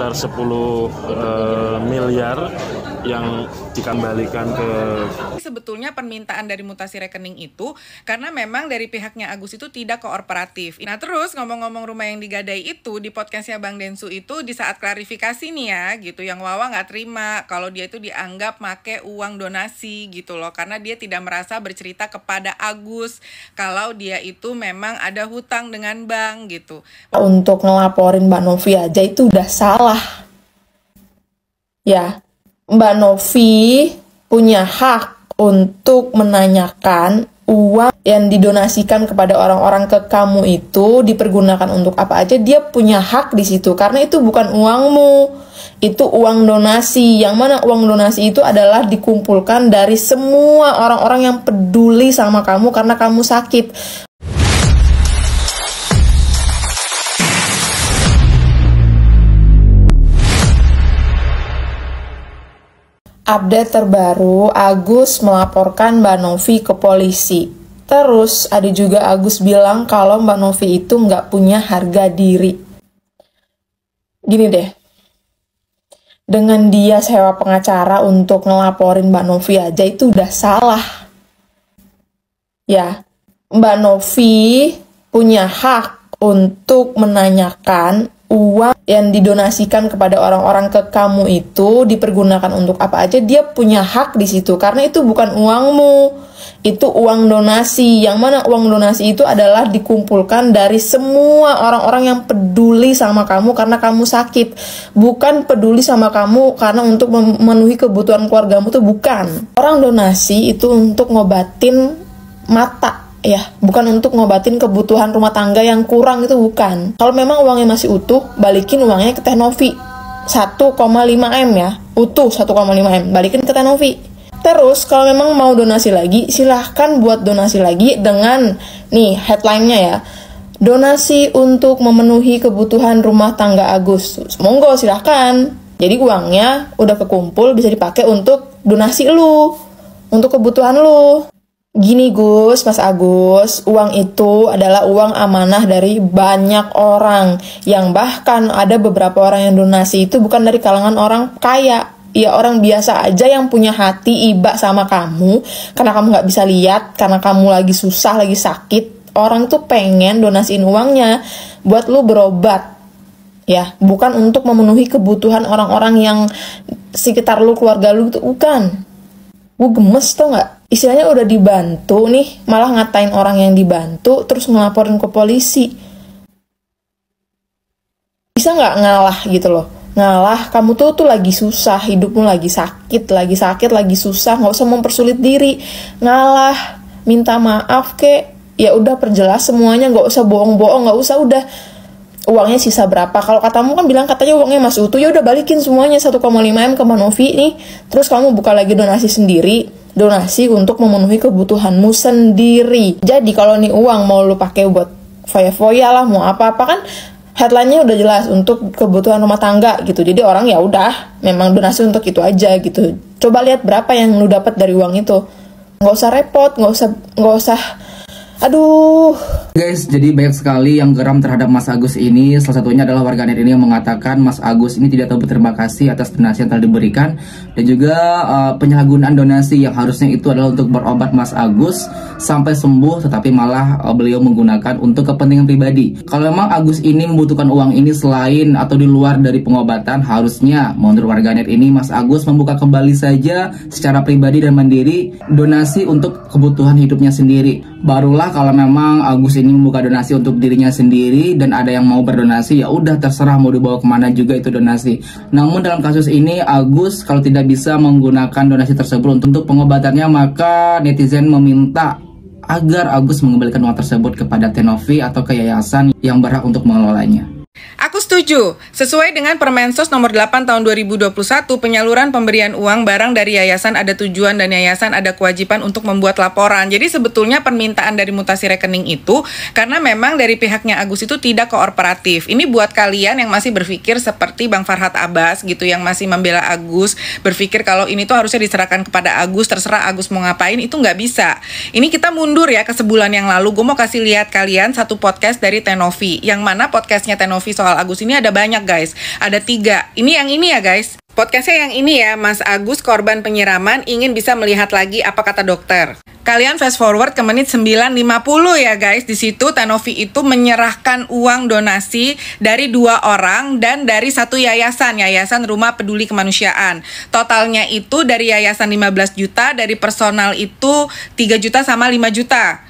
sekitar 10 miliar yang dikembalikan ke. Sebetulnya permintaan dari mutasi rekening itu karena memang dari pihaknya Agus itu tidak kooperatif. Nah terus ngomong-ngomong rumah yang digadai itu di podcastnya Bang Densu itu di saat klarifikasi nih ya gitu, yang Wawa nggak terima kalau dia itu dianggap make uang donasi gitu loh, karena dia tidak merasa bercerita kepada Agus kalau dia itu memang ada hutang dengan bank gitu. Untuk ngelaporin Mbak Novi aja itu udah salah ya. Mbak Novi punya hak untuk menanyakan uang yang didonasikan kepada orang-orang ke kamu itu dipergunakan untuk apa aja. Dia punya hak di situ karena itu bukan uangmu, itu uang donasi. Yang mana uang donasi itu adalah dikumpulkan dari semua orang-orang yang peduli sama kamu karena kamu sakit. Update terbaru, Agus melaporkan Mbak Novi ke polisi. Terus ada juga Agus bilang kalau Mbak Novi itu nggak punya harga diri. Gini deh, dengan dia sewa pengacara untuk ngelaporin Mbak Novi aja itu udah salah. Ya, Mbak Novi punya hak untuk menanyakan uang yang didonasikan kepada orang-orang ke kamu itu dipergunakan untuk apa aja. Dia punya hak di situ karena itu bukan uangmu, itu uang donasi. Yang mana uang donasi itu adalah dikumpulkan dari semua orang-orang yang peduli sama kamu karena kamu sakit, bukan peduli sama kamu karena untuk memenuhi kebutuhan keluargamu. Tuh bukan. Orang donasi itu untuk ngobatin mata ya, bukan untuk ngobatin kebutuhan rumah tangga yang kurang, itu bukan. Kalau memang uangnya masih utuh, balikin uangnya ke Teh Novi 1,5 M ya, utuh 1,5 M, balikin ke Teh Novi. Terus kalau memang mau donasi lagi, silahkan buat donasi lagi dengan nih headline-nya ya, donasi untuk memenuhi kebutuhan rumah tangga Agus. Monggo silahkan. Jadi uangnya udah kekumpul, bisa dipakai untuk donasi lu, untuk kebutuhan lu. Gini Gus, Mas Agus, uang itu adalah uang amanah dari banyak orang, yang bahkan ada beberapa orang yang donasi itu bukan dari kalangan orang kaya, ya orang biasa aja yang punya hati iba sama kamu, karena kamu nggak bisa lihat, karena kamu lagi susah, lagi sakit, orang tuh pengen donasiin uangnya buat lu berobat, ya, bukan untuk memenuhi kebutuhan orang-orang yang sekitar lu, keluarga lu, itu bukan. Gue gemes tau gak? Istilahnya udah dibantu nih, malah ngatain orang yang dibantu, terus ngelaporin ke polisi. Bisa gak ngalah gitu loh? Ngalah, kamu tuh lagi susah, hidupmu lagi sakit, lagi susah, gak usah mempersulit diri. Ngalah, minta maaf kek, ya udah perjelas semuanya, gak usah bohong-bohong, gak usah udah. Uangnya sisa berapa? Kalau katamu kan bilang katanya uangnya masih utuh, ya udah balikin semuanya 1,5 M ke Mbak Novi nih. Terus kamu buka lagi donasi sendiri, donasi untuk memenuhi kebutuhanmu sendiri. Jadi kalau nih uang mau lu pakai buat foya-foya lah, mau apa-apa kan headline-nya udah jelas untuk kebutuhan rumah tangga gitu. Jadi orang ya udah memang donasi untuk itu aja gitu. Coba lihat berapa yang lu dapat dari uang itu. Nggak usah repot, nggak usah. Aduh. Guys, jadi banyak sekali yang geram terhadap Mas Agus ini. Salah satunya adalah warganet ini yang mengatakan Mas Agus ini tidak tahu berterima kasih atas donasi yang telah diberikan, dan juga penyalahgunaan donasi yang harusnya itu adalah untuk berobat Mas Agus sampai sembuh, tetapi malah beliau menggunakan untuk kepentingan pribadi. Kalau memang Agus ini membutuhkan uang ini selain atau di luar dari pengobatan, harusnya menurut warganet ini Mas Agus membuka kembali saja secara pribadi dan mandiri donasi untuk kebutuhan hidupnya sendiri. Barulah kalau memang Agus ini membuka donasi untuk dirinya sendiri dan ada yang mau berdonasi, ya udah terserah mau dibawa kemana juga itu donasi. Namun dalam kasus ini Agus kalau tidak bisa menggunakan donasi tersebut untuk pengobatannya, maka netizen meminta agar Agus mengembalikan uang tersebut kepada Teh Novi atau ke yayasan yang berhak untuk mengelolanya. Aku setuju. Sesuai dengan Permensos nomor 8 tahun 2021, penyaluran pemberian uang barang dari yayasan ada tujuan dan yayasan ada kewajiban untuk membuat laporan. Jadi sebetulnya permintaan dari mutasi rekening itu karena memang dari pihaknya Agus itu tidak kooperatif. Ini buat kalian yang masih berpikir seperti Bang Farhad Abbas gitu, yang masih membela Agus, berpikir kalau ini tuh harusnya diserahkan kepada Agus, terserah Agus mau ngapain, itu nggak bisa. Ini kita mundur ya ke sebulan yang lalu. Gue mau kasih lihat kalian satu podcast dari Teh Novi, yang mana podcastnya Teh Novi Tenovi soal Agus ini ada banyak guys. Ada 3. Ini yang ini ya guys. Podcastnya yang ini ya, Mas Agus korban penyiraman ingin bisa melihat lagi apa kata dokter. Kalian fast forward ke menit 9.50 ya guys. Di situ Tenovi itu menyerahkan uang donasi dari 2 orang dan dari 1 yayasan, Yayasan Rumah Peduli Kemanusiaan. Totalnya itu dari yayasan 15 juta, dari personal itu 3 juta sama 5 juta.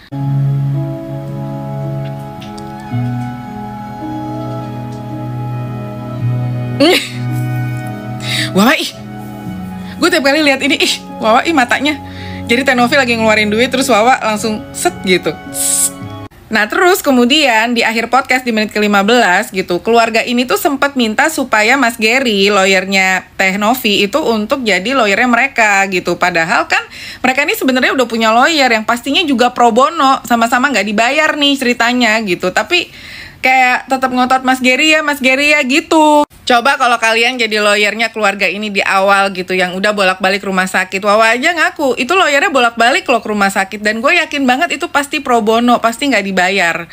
Wawa ih, gue tiap kali lihat ini Wawa ih matanya. Jadi Tenovi lagi ngeluarin duit terus Wawa langsung set gitu. Nah terus kemudian di akhir podcast di menit ke-15 gitu, keluarga ini tuh sempat minta supaya Mas Gary, lawyernya Tenovi itu untuk jadi lawyernya mereka gitu. Padahal kan mereka ini sebenarnya udah punya lawyer yang pastinya juga pro bono, sama-sama nggak dibayar nih ceritanya gitu. Tapi kayak tetap ngotot Mas Gary ya gitu. Coba kalau kalian jadi lawyernya keluarga ini di awal gitu, yang udah bolak-balik rumah sakit. Wawa aja ngaku, itu lawyernya bolak-balik loh ke rumah sakit. Dan gue yakin banget itu pasti pro bono, pasti nggak dibayar.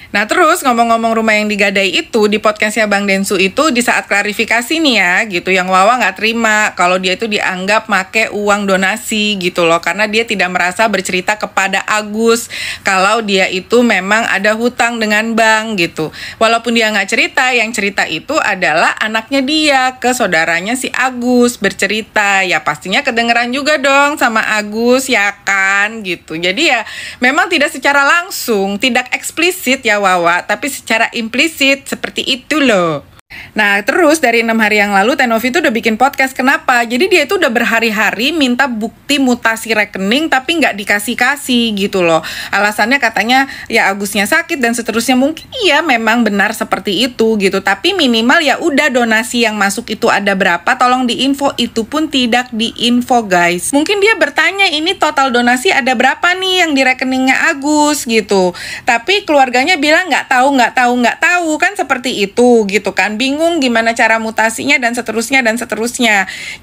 Nah terus ngomong-ngomong rumah yang digadai itu, di podcastnya Bang Densu itu di saat klarifikasi nih ya gitu, yang Wawa nggak terima kalau dia itu dianggap make uang donasi gitu loh, karena dia tidak merasa bercerita kepada Agus kalau dia itu memang ada hutang dengan bank gitu. Walaupun dia nggak cerita, yang cerita itu adalah anaknya dia ke saudaranya si Agus bercerita, ya pastinya kedengeran juga dong sama Agus ya kan gitu. Jadi ya memang tidak secara langsung, tidak eksplisit ya Wawa, tapi secara implisit seperti itu loh. Nah terus dari 6 hari yang lalu Tenovi itu udah bikin podcast. Kenapa? Jadi dia itu udah berhari-hari minta bukti mutasi rekening tapi nggak dikasih-kasih gitu loh. Alasannya katanya ya Agusnya sakit dan seterusnya. Mungkin iya memang benar seperti itu gitu, tapi minimal ya udah donasi yang masuk itu ada berapa, tolong diinfo. Itu pun tidak diinfo guys. Mungkin dia bertanya ini total donasi ada berapa nih yang di rekeningnya Agus gitu, tapi keluarganya bilang nggak tahu kan seperti itu gitu kan. Bingung gimana cara mutasinya dan seterusnya.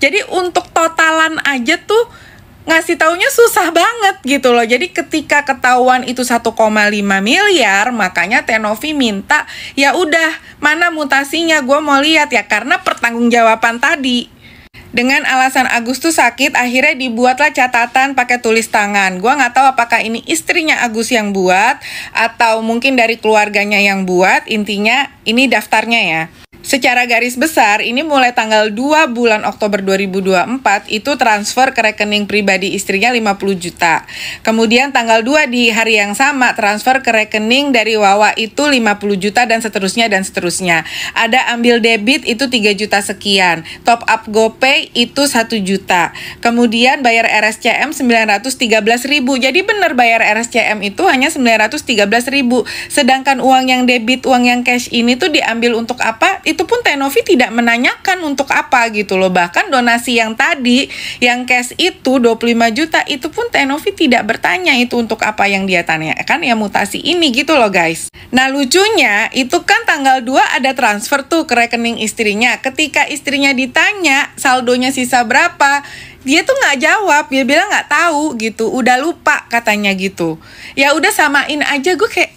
Jadi untuk totalan aja tuh ngasih taunya susah banget gitu loh. Jadi ketika ketahuan itu 1,5 miliar, makanya Tenovi minta ya udah mana mutasinya, gue mau lihat ya, karena pertanggungjawaban tadi. Dengan alasan Agus tuh sakit, akhirnya dibuatlah catatan pakai tulis tangan. Gua nggak tahu apakah ini istrinya Agus yang buat atau mungkin dari keluarganya yang buat. Intinya ini daftarnya ya. Secara garis besar, ini mulai tanggal 2 bulan Oktober 2024 itu transfer ke rekening pribadi istrinya 50 juta. Kemudian tanggal 2 di hari yang sama transfer ke rekening dari Wawa itu 50 juta dan seterusnya. Ada ambil debit itu 3 juta sekian. Top up GoPay itu 1 juta. Kemudian bayar RSCM 913.000. Jadi bener bayar RSCM itu hanya 913.000. Sedangkan uang yang debit, uang yang cash ini tuh diambil untuk apa? Itu pun Tenovi tidak menanyakan untuk apa gitu loh. Bahkan donasi yang tadi, yang cash itu 25 juta, itu pun Tenovi tidak bertanya itu untuk apa yang dia tanyakan, ya mutasi ini gitu loh guys. Nah lucunya, itu kan tanggal 2 ada transfer tuh ke rekening istrinya. Ketika istrinya ditanya saldonya sisa berapa, dia tuh nggak jawab, dia bilang nggak tahu gitu, udah lupa katanya gitu. Ya udah samain aja, gue kayak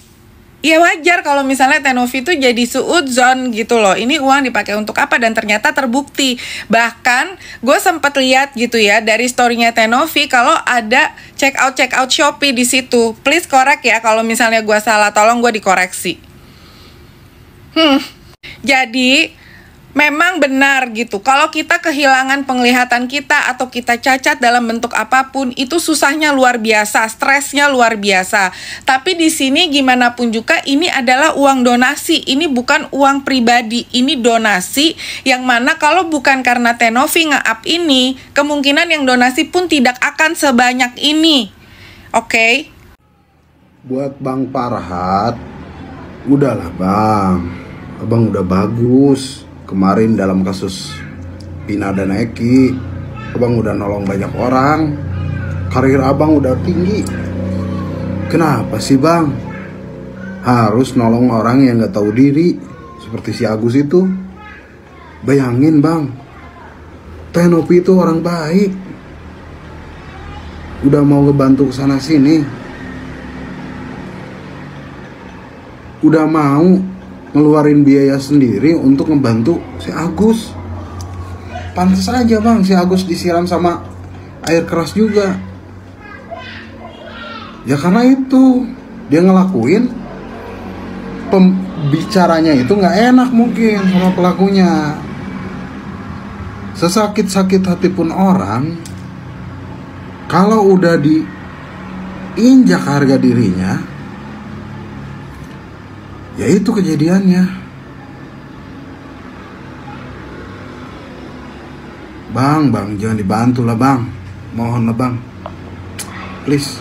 ya wajar kalau misalnya Tenovi itu jadi suudzon gitu loh. Ini uang dipakai untuk apa, dan ternyata terbukti. Bahkan gue sempat lihat gitu ya dari storynya Tenovi kalau ada check out Shopee di situ. Please korek ya kalau misalnya gue salah, tolong gue dikoreksi. Jadi memang benar gitu, kalau kita kehilangan penglihatan kita atau kita cacat dalam bentuk apapun, itu susahnya luar biasa, stresnya luar biasa. Tapi di sini gimana pun juga ini adalah uang donasi, ini bukan uang pribadi, ini donasi yang mana kalau bukan karena Tenovi nge-up ini, kemungkinan yang donasi pun tidak akan sebanyak ini. Oke? Buat Bang Farhat, udahlah Bang, Abang udah bagus. Kemarin dalam kasus Pina dan Eki, Abang udah nolong banyak orang. Karir Abang udah tinggi. Kenapa sih Bang harus nolong orang yang gak tahu diri seperti si Agus itu? Bayangin Bang, Tenovi itu orang baik, udah mau ngebantu kesana sini, udah mau ngeluarin biaya sendiri untuk ngebantu si Agus. Pantas aja bang, si Agus disiram sama air keras juga. Ya karena itu dia ngelakuin, pembicaranya itu nggak enak mungkin sama pelakunya. Sesakit-sakit hati pun orang, kalau udah diinjak harga dirinya, ya itu kejadiannya. Bang, jangan dibantu lah bang, mohon lah bang, please.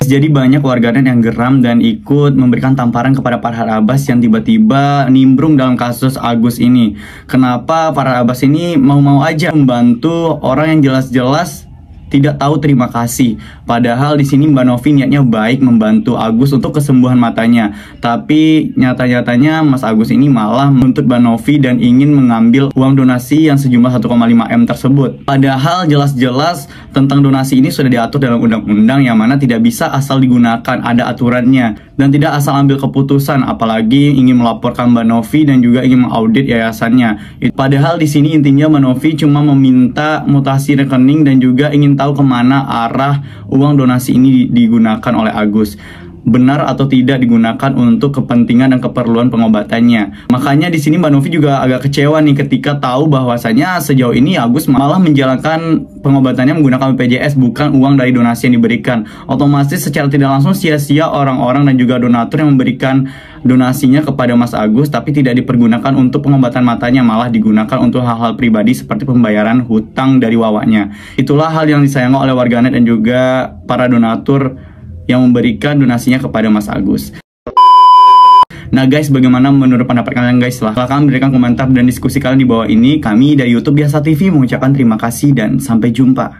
Jadi banyak warganet yang geram dan ikut memberikan tamparan kepada Farhad Abbas yang tiba-tiba nimbrung dalam kasus Agus ini. Kenapa Farhad Abbas ini mau-mau aja membantu orang yang jelas-jelas tidak tahu terima kasih. Padahal di sini Mbak Novi niatnya baik membantu Agus untuk kesembuhan matanya. Tapi nyata-nyatanya Mas Agus ini malah menuntut Mbak Novi dan ingin mengambil uang donasi yang sejumlah 1,5 M tersebut. Padahal jelas-jelas tentang donasi ini sudah diatur dalam undang-undang yang mana tidak bisa asal digunakan, ada aturannya. Dan tidak asal ambil keputusan, apalagi ingin melaporkan Mbak Novi dan juga ingin mengaudit yayasannya. Padahal di sini intinya Mbak Novi cuma meminta mutasi rekening dan juga ingin tahu kemana arah uang donasi ini digunakan oleh Agus. Benar atau tidak digunakan untuk kepentingan dan keperluan pengobatannya. Makanya di sini Mbak Novi juga agak kecewa nih ketika tahu bahwasanya sejauh ini Agus malah menjalankan pengobatannya menggunakan BPJS, bukan uang dari donasi yang diberikan. Otomatis secara tidak langsung sia-sia orang-orang dan juga donatur yang memberikan donasinya kepada Mas Agus tapi tidak dipergunakan untuk pengobatan matanya, malah digunakan untuk hal-hal pribadi seperti pembayaran hutang dari wawaknya. Itulah hal yang disayangkan oleh warganet dan juga para donatur yang memberikan donasinya kepada Mas Agus. Nah guys, bagaimana menurut pendapat kalian guys? Silahkan berikan komentar dan diskusi kalian di bawah ini. Kami dari YouTube Biasa TV mengucapkan terima kasih dan sampai jumpa.